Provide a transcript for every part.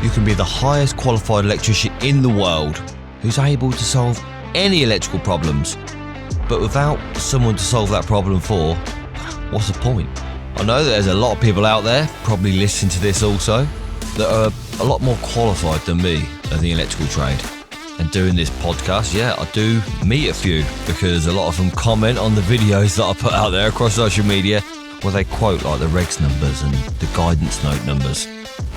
you can be the highest qualified electrician in the world who's able to solve any electrical problems. But without someone to solve that problem for, what's the point? I know that there's a lot of people out there, probably listening to this also, that are a lot more qualified than me in the electrical trade. And doing this podcast, I do meet a few, because a lot of them comment on the videos that I put out there across social media where they quote like the regs numbers and the guidance note numbers.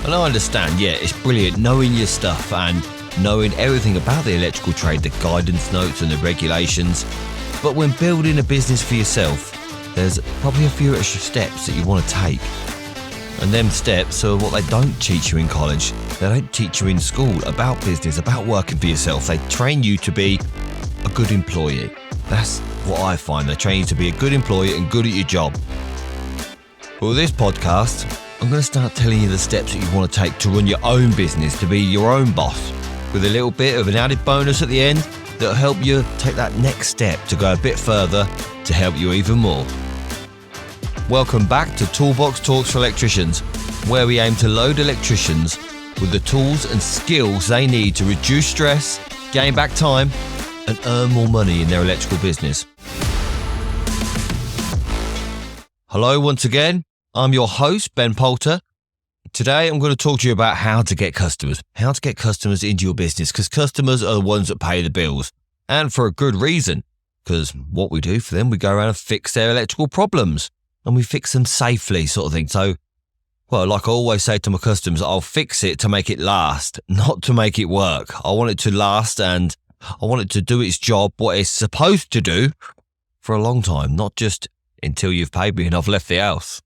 And I understand, it's brilliant knowing your stuff and knowing everything about the electrical trade, the guidance notes and the regulations. But when building a business for yourself, there's probably a few extra steps that you want to take. And them steps are what they don't teach you in college. They don't teach you in school about business, about working for yourself. They train you to be a good employee. That's what I find. They train you to be a good employee and good at your job. Well, this podcast, I'm going to start telling you the steps that you want to take to run your own business, to be your own boss, with a little bit of an added bonus at the end that'll help you take that next step to go a bit further to help you even more. Welcome back to Toolbox Talks for Electricians, where we aim to load electricians with the tools and skills they need to reduce stress, gain back time, and earn more money in their electrical business. Hello once again, I'm your host, Ben Poulter. Today I'm going to talk to you about how to get customers into your business, because customers are the ones that pay the bills, and for a good reason, because what we do for them, we go around and fix their electrical problems. And we fix them safely, sort of thing. So, like I always say to my customers, I'll fix it to make it last, not to make it work. I want it to last and I want it to do its job, what it's supposed to do, for a long time, not just until you've paid me and I've left the house.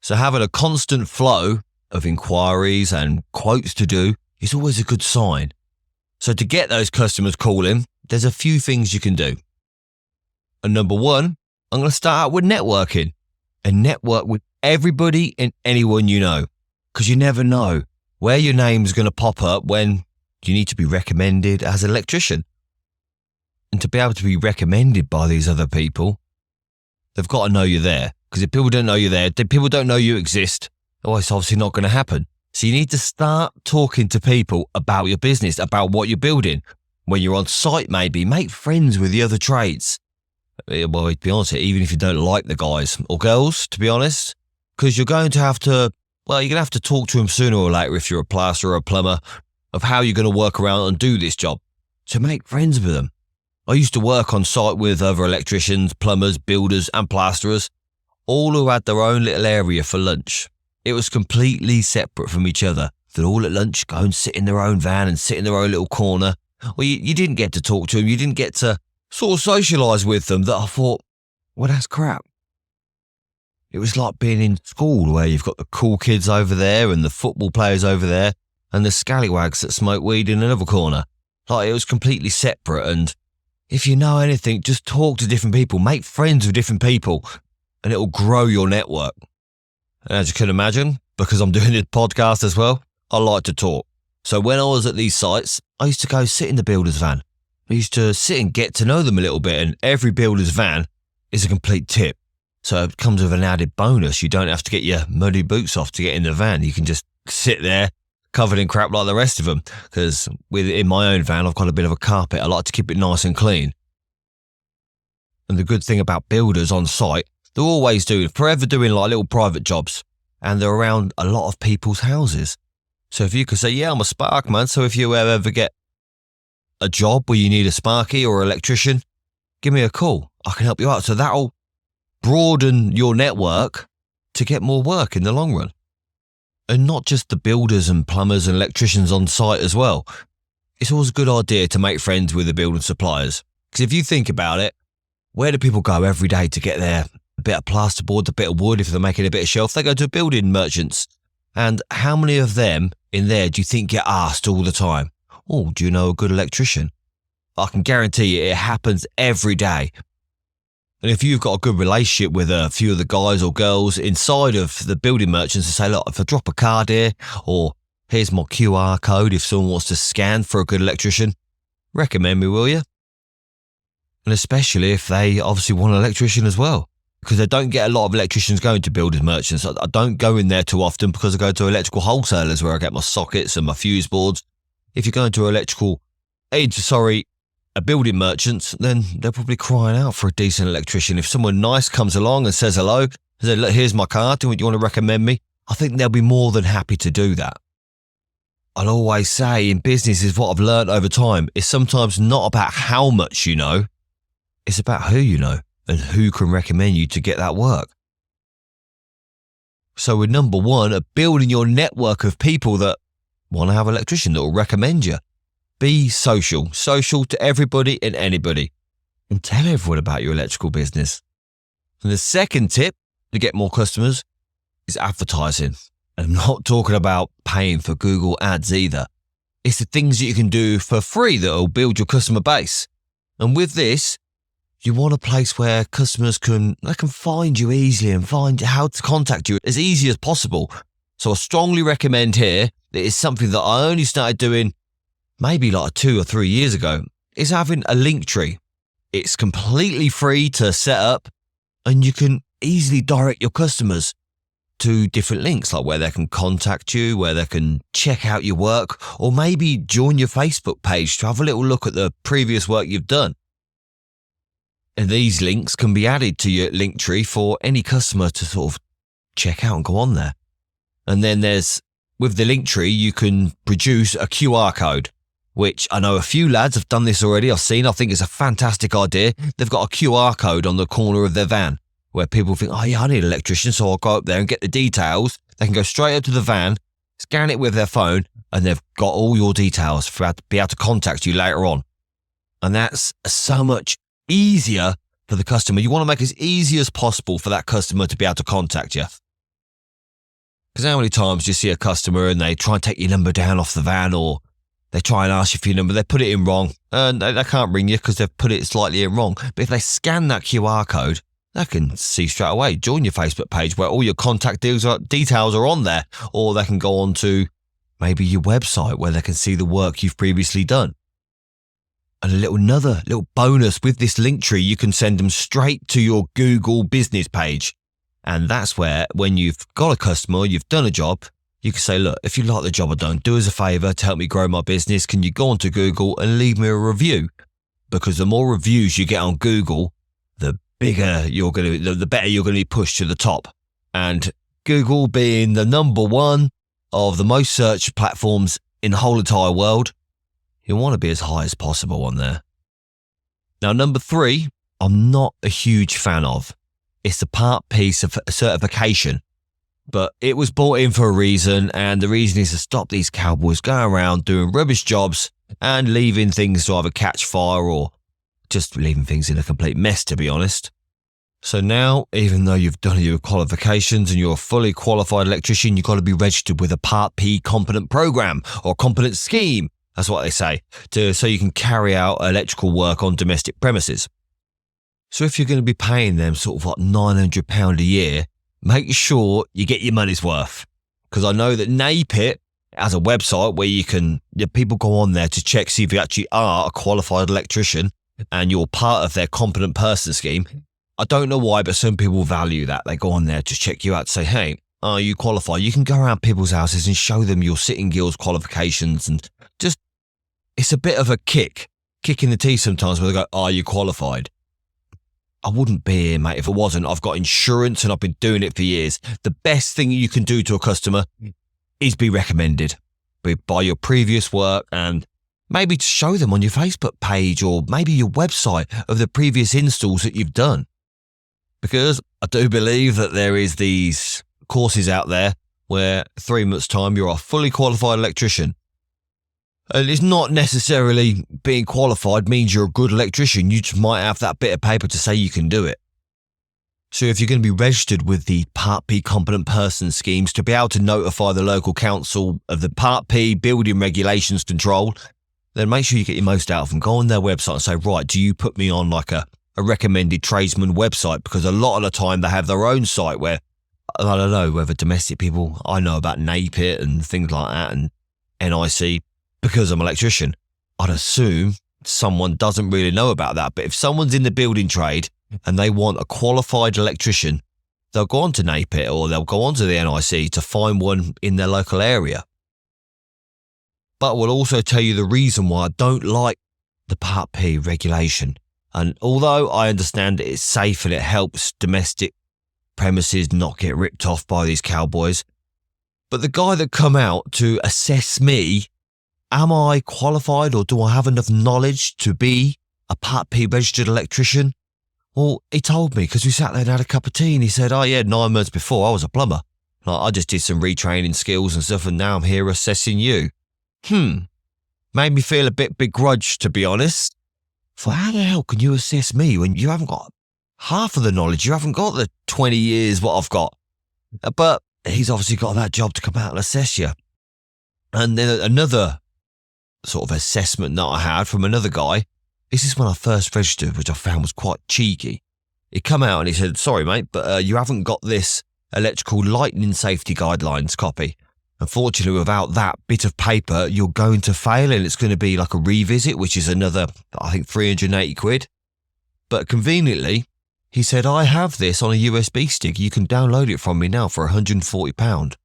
So having a constant flow of inquiries and quotes to do is always a good sign. So to get those customers calling, there's a few things you can do. And number one, I'm going to start out with networking. And network with everybody and anyone you know, because you never know where your name's going to pop up when you need to be recommended as an electrician. And to be able to be recommended by these other people, they've got to know you're there. Because if people don't know you're there, if people don't know you exist, it's obviously not going to happen. So you need to start talking to people about your business, about what you're building. When you're on site, maybe make friends with the other trades. Well, to be honest, even if you don't like the guys or girls, to be honest, because you're going to have to talk to them sooner or later if you're a plasterer or a plumber of how you're going to work around and do this job. So make friends with them. I used to work on site with other electricians, plumbers, builders and plasterers, all who had their own little area for lunch. It was completely separate from each other. They'd all at lunch go and sit in their own van and sit in their own little corner. Well, you didn't get to talk to them. You didn't get to sort of socialise with them. That I thought, that's crap. It was like being in school where you've got the cool kids over there and the football players over there and the scallywags that smoke weed in another corner. It was completely separate. And if you know anything, just talk to different people, make friends with different people, and it'll grow your network. And as you can imagine, because I'm doing this podcast as well, I like to talk. So when I was at these sites, I used to go sit in the builder's van. I used to sit and get to know them a little bit, and every builder's van is a complete tip. So it comes with an added bonus. You don't have to get your muddy boots off to get in the van. You can just sit there covered in crap like the rest of them. Because in my own van, I've got a bit of a carpet. I like to keep it nice and clean. And the good thing about builders on site, they're always forever doing like little private jobs. And they're around a lot of people's houses. So if you could say, I'm a spark man. So if you ever get a job where you need a sparky or electrician, give me a call. I can help you out. So that'll broaden your network to get more work in the long run. And not just the builders and plumbers and electricians on site as well. It's always a good idea to make friends with the building suppliers. Because if you think about it, where do people go every day to get a bit of plasterboard, a bit of wood, if they're making a bit of shelf? They go to building merchants. And how many of them in there do you think get asked all the time? Do you know a good electrician? I can guarantee you it happens every day. And if you've got a good relationship with a few of the guys or girls inside of the building merchants and say, look, if I drop a card here, or here's my QR code if someone wants to scan for a good electrician, recommend me, will you? And especially if they obviously want an electrician as well. because I don't get a lot of electricians going to builders merchants. I don't go in there too often because I go to electrical wholesalers where I get my sockets and my fuse boards. If you're going to a building merchant, then they're probably crying out for a decent electrician. If someone nice comes along and says hello, says, look, here's my card, do you want to recommend me? I think they'll be more than happy to do that. I'll always say in business is what I've learned over time. It's sometimes not about how much you know, it's about who you know and who can recommend you to get that work. So with number one, building your network of people that want to have an electrician that will recommend you. Be social to everybody and anybody, and tell everyone about your electrical business. And the second tip to get more customers is advertising. And I'm not talking about paying for Google ads either. It's the things that you can do for free that will build your customer base. And with this, you want a place where customers can find you easily and find how to contact you as easy as possible. So I strongly recommend here that it's something that I only started doing maybe like 2 or 3 years ago, is having a link tree. It's completely free to set up and you can easily direct your customers to different links, like where they can contact you, where they can check out your work, or maybe join your Facebook page to have a little look at the previous work you've done. And these links can be added to your link tree for any customer to sort of check out and go on there. And then with the link tree, you can produce a QR code, which I know a few lads have done this already. I think it's a fantastic idea. They've got a QR code on the corner of their van where people think, oh yeah, I need an electrician, so I'll go up there and get the details. They can go straight up to the van, scan it with their phone, and they've got all your details for to be able to contact you later on. And that's so much easier for the customer. You want to make it as easy as possible for that customer to be able to contact you. Because how many times do you see a customer and they try and take your number down off the van, or they try and ask you for your number, they put it in wrong, and they can't ring you because they've put it slightly in wrong. But if they scan that QR code, they can see straight away, join your Facebook page where all your contact details are on there, or they can go on to maybe your website where they can see the work you've previously done. And another little bonus with this link tree, you can send them straight to your Google business page. And that's where, when you've got a customer, you've done a job, you can say, look, if you like the job I've done, do us a favour to help me grow my business. Can you go onto Google and leave me a review? Because the more reviews you get on Google, the better you're going to be pushed to the top. And Google being the number one of the most searched platforms in the whole entire world, you want to be as high as possible on there. Now, number 3, I'm not a huge fan of. It's the Part P certification. But it was brought in for a reason, and the reason is to stop these cowboys going around doing rubbish jobs and leaving things to either catch fire or just leaving things in a complete mess, to be honest. So now, even though you've done your qualifications and you're a fully qualified electrician, you've got to be registered with a Part P competent program or competent scheme. That's what they say, so you can carry out electrical work on domestic premises. So if you're going to be paying them sort of like £900 a year, make sure you get your money's worth. Because I know that NAPIT has a website where people go on there to check, see if you actually are a qualified electrician and you're part of their competent person scheme. I don't know why, but some people value that. They go on there to check you out to say, hey, are you qualified? You can go around people's houses and show them your Sitting Guilds qualifications, and just, it's a bit of a kick in the teeth sometimes where they go, are you qualified? I wouldn't be here, mate, if it wasn't. I've got insurance and I've been doing it for years. The best thing you can do to a customer is be recommended by your previous work, and maybe to show them on your Facebook page or maybe your website of the previous installs that you've done. Because I do believe that there is these courses out there where 3 months' time you're a fully qualified electrician. And it's not necessarily being qualified means you're a good electrician. You just might have that bit of paper to say you can do it. So if you're going to be registered with the Part P competent person schemes to be able to notify the local council of the Part P building regulations control, then make sure you get your most out of them. Go on their website and say, right, do you put me on like a recommended tradesman website? Because a lot of the time they have their own site where, I don't know, whether domestic people, I know about NAPIT and things like that and NIC. Because I'm an electrician, I'd assume someone doesn't really know about that. But if someone's in the building trade and they want a qualified electrician, they'll go on to NAPIT or they'll go on to the NIC to find one in their local area. But we'll also tell you the reason why I don't like the Part P regulation. And although I understand it's safe and it helps domestic premises not get ripped off by these cowboys, but the guy that come out to assess me, am I qualified or do I have enough knowledge to be a Part P registered electrician? Well, he told me because we sat there and had a cup of tea and he said, oh yeah, 9 months before I was a plumber. Like, I just did some retraining skills and stuff and now I'm here assessing you. Made me feel a bit begrudged, to be honest. For how the hell can you assess me when you haven't got half of the knowledge? You haven't got the 20 years what I've got. But he's obviously got that job to come out and assess you. And then another sort of assessment that I had from another guy, this is when I first registered, which I found was quite cheeky. He come out and he said, sorry mate, but you haven't got this electrical lightning safety guidelines copy. Unfortunately, without that bit of paper, you're going to fail and it's going to be like a revisit, which is another, I think, 380 quid. But conveniently, he said, I have this on a USB stick. You can download it from me now for £140.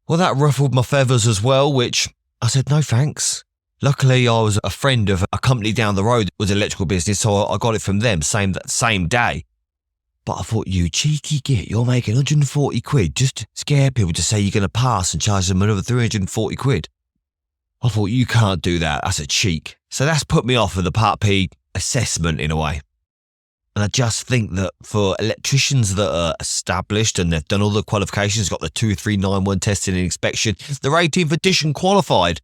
Well, that ruffled my feathers as well, which I said, no thanks. Luckily, I was a friend of a company down the road that was electrical business, so I got it from them same day. But I thought, you cheeky git, you're making 140 quid just to scare people to say you're going to pass and charge them another 340 quid. I thought, you can't do that. That's a cheek. So that's put me off of the Part P assessment in a way. And I just think that for electricians that are established and they've done all the qualifications, got the 2391 testing and inspection, they're 18th edition qualified.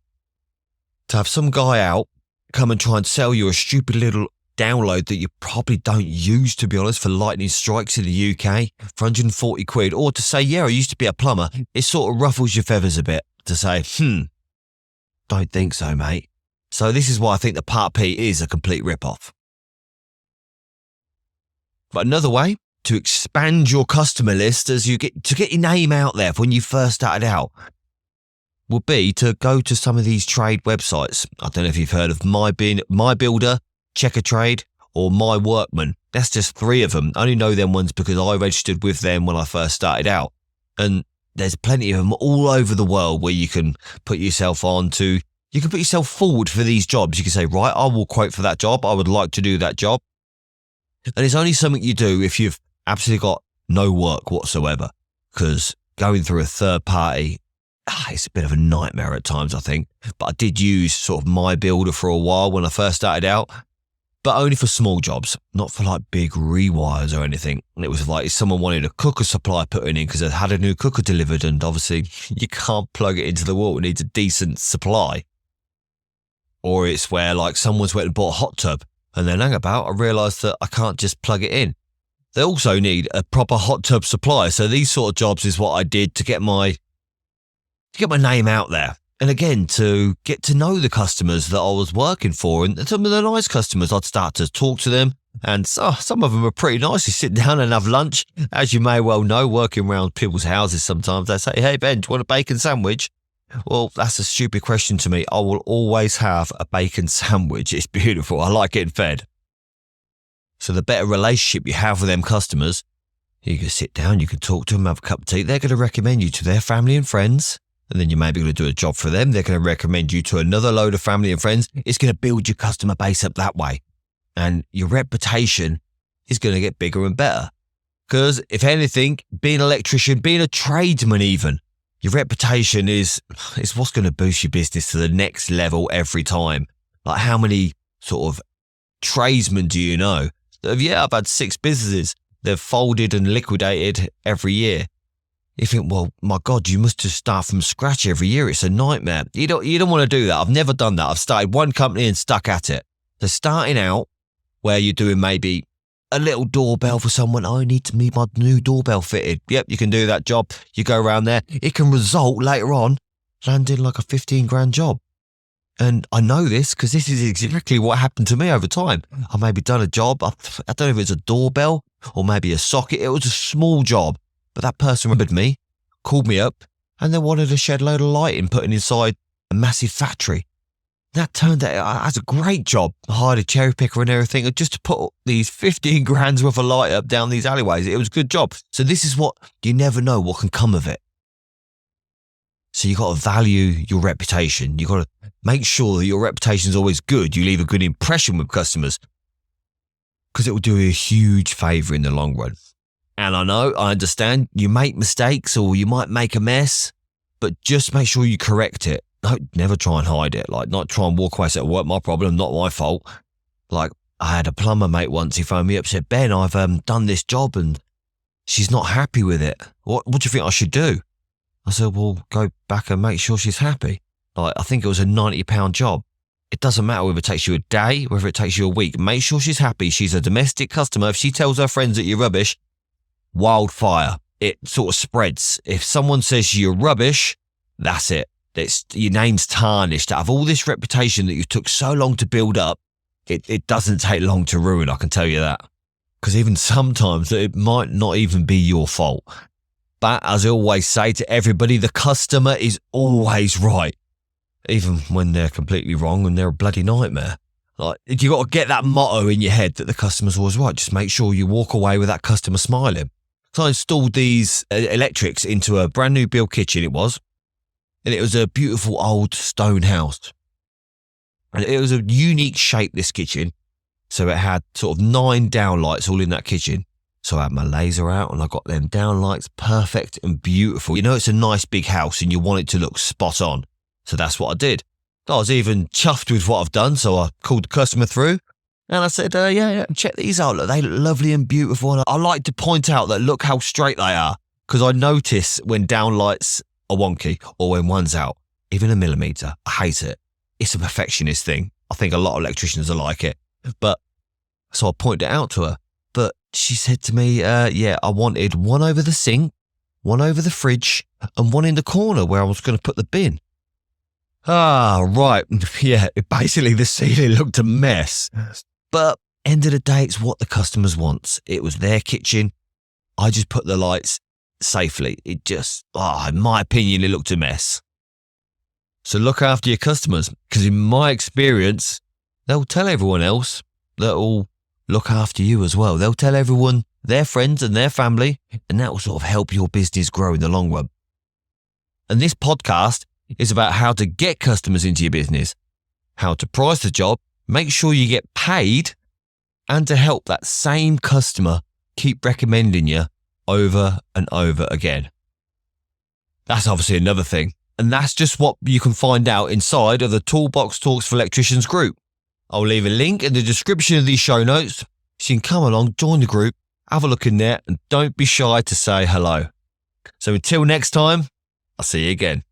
To have some guy out come and try and sell you a stupid little download that you probably don't use, to be honest, for lightning strikes in the UK for 140 quid, or to say, yeah, I used to be a plumber, it sort of ruffles your feathers a bit to say, don't think so, mate. So this is why I think the Part P is a complete rip-off. But another way to expand your customer list as you get your name out there when you first started out would be to go to some of these trade websites. I don't know if you've heard of My Builder, Checker Trade, or My Workman. That's just 3 of them. I only know them ones because I registered with them when I first started out. And there's plenty of them all over the world where you can put yourself you can put yourself forward for these jobs. You can say, right, I will quote for that job. I would like to do that job. And it's only something you do if you've absolutely got no work whatsoever, because going through a third party, it's a bit of a nightmare at times, I think. But I did use sort of My Builder for a while when I first started out, but only for small jobs, not for like big rewires or anything. And it was like if someone wanted a cooker supply put in because they'd had a new cooker delivered, and obviously you can't plug it into the wall. It needs a decent supply. Or it's where like someone's went and bought a hot tub and then hang about, I realised that I can't just plug it in. They also need a proper hot tub supply. So these sort of jobs is what I did to get my name out there. And again, to get to know the customers that I was working for, and some of the nice customers, I'd start to talk to them. And so, some of them are pretty nice. You sit down and have lunch. As you may well know, working around people's houses sometimes, they say, hey, Ben, do you want a bacon sandwich? Well, that's a stupid question to me. I will always have a bacon sandwich. It's beautiful. I like getting fed. So the better relationship you have with them customers, you can sit down, you can talk to them, have a cup of tea. They're going to recommend you to their family and friends. And then you may be going to do a job for them. They're going to recommend you to another load of family and friends. It's going to build your customer base up that way. And your reputation is going to get bigger and better. Because if anything, being an electrician, being a tradesman even, your reputation is what's going to boost your business to the next level every time. Like how many sort of tradesmen do you know that have, I've had 6 businesses. They've folded and liquidated every year. You think, well, my God, you must just start from scratch every year. It's a nightmare. You don't want to do that. I've never done that. I've started one company and stuck at it. So starting out where you're doing maybe a little doorbell for someone. I need my new doorbell fitted. Yep, you can do that job. You go around there. It can result later on landing like a 15 grand job. And I know this because this is exactly what happened to me over time. I maybe done a job. I don't know if it was a doorbell or maybe a socket. It was a small job. But that person remembered me, called me up, and they wanted a shed load of lighting put inside a massive factory. That turned out as a great job. I hired a cherry picker and everything just to put these 15 grand's worth of light up down these alleyways. It was a good job. So this is what you never know what can come of it. So you got to value your reputation. You got to make sure that your reputation is always good. You leave a good impression with customers because it will do you a huge favour in the long run. And I understand you make mistakes or you might make a mess, but just make sure you correct it. Never try and hide it. Like, not try and walk away and say, well, my problem, not my fault. Like, I had a plumber mate once, he phoned me up and said, Ben, I've done this job and she's not happy with it. What do you think I should do? I said, well, go back and make sure she's happy. Like, I think it was a £90 job. It doesn't matter whether it takes you a day, whether it takes you a week. Make sure she's happy. She's a domestic customer. If she tells her friends that you're rubbish, wildfire. It sort of spreads. If someone says you're rubbish, that's it. Your name's tarnished. Out of all this reputation that you took so long to build up, it doesn't take long to ruin, I can tell you that. Because even sometimes it might not even be your fault. But as I always say to everybody, the customer is always right. Even when they're completely wrong and they're a bloody nightmare. Like, you got to get that motto in your head that the customer's always right. Just make sure you walk away with that customer smiling. So I installed these electrics into a brand new build kitchen it was. And it was a beautiful old stone house. And it was a unique shape, this kitchen. So it had sort of 9 downlights all in that kitchen. So I had my laser out and I got them downlights perfect and beautiful. You know, it's a nice big house and you want it to look spot on. So that's what I did. I was even chuffed with what I've done. So I called the customer through and I said, yeah, check these out. Look, they look lovely and beautiful. And I like to point out that look how straight they are. Because I notice when downlights are wonky or when one's out, even a millimetre. I hate it. It's a perfectionist thing. I think a lot of electricians are like it. But so I pointed it out to her. But she said to me, I wanted one over the sink, one over the fridge, and one in the corner where I was going to put the bin. Ah, right. Yeah, basically the ceiling looked a mess. But end of the day, it's what the customers want. It was their kitchen. I just put the lights safely. It just, in my opinion, it looked a mess. So look after your customers, because in my experience, they'll tell everyone else that'll look after you as well. They'll tell everyone, their friends and their family, and that will sort of help your business grow in the long run. And this podcast is about how to get customers into your business, how to price the job, make sure you get paid, and to help that same customer keep recommending you over and over again. That's obviously another thing. And that's just what you can find out inside of the Toolbox Talks for Electricians group. I'll leave a link in the description of these show notes so you can come along, join the group, have a look in there, and don't be shy to say hello. So until next time, I'll see you again.